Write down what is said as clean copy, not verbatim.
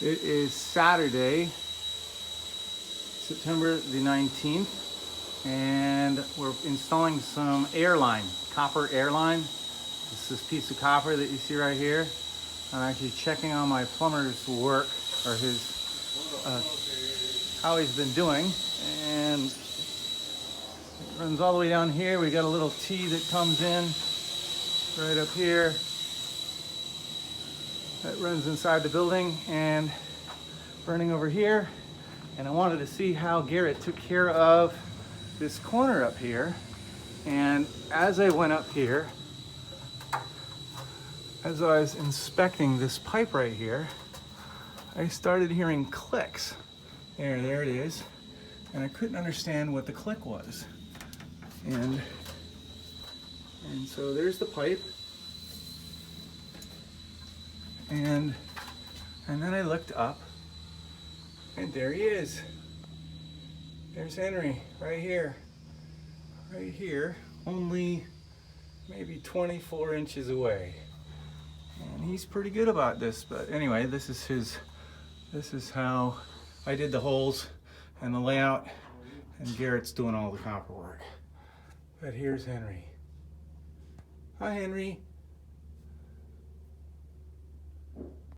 It is Saturday, September the 19th, and we're installing some copper airline. This is this piece of copper that you see right here. I'm actually checking on my plumber's work, or how he's been doing, and it runs all the way down here. We got a little T that comes in right up here that runs inside the building and running over here. And I wanted to see how Garrett took care of this corner up here. And as I went up here, as I was inspecting this pipe right here, I started hearing clicks. There it is. And I couldn't understand what the click was. And so there's the pipe. And then I looked up, and there he is. There's Henery, right here, only maybe 24 inches away. And he's pretty good about this, but anyway, this is how I did the holes and the layout, and Garrett's doing all the copper work. But here's Henery. Hi, Henery.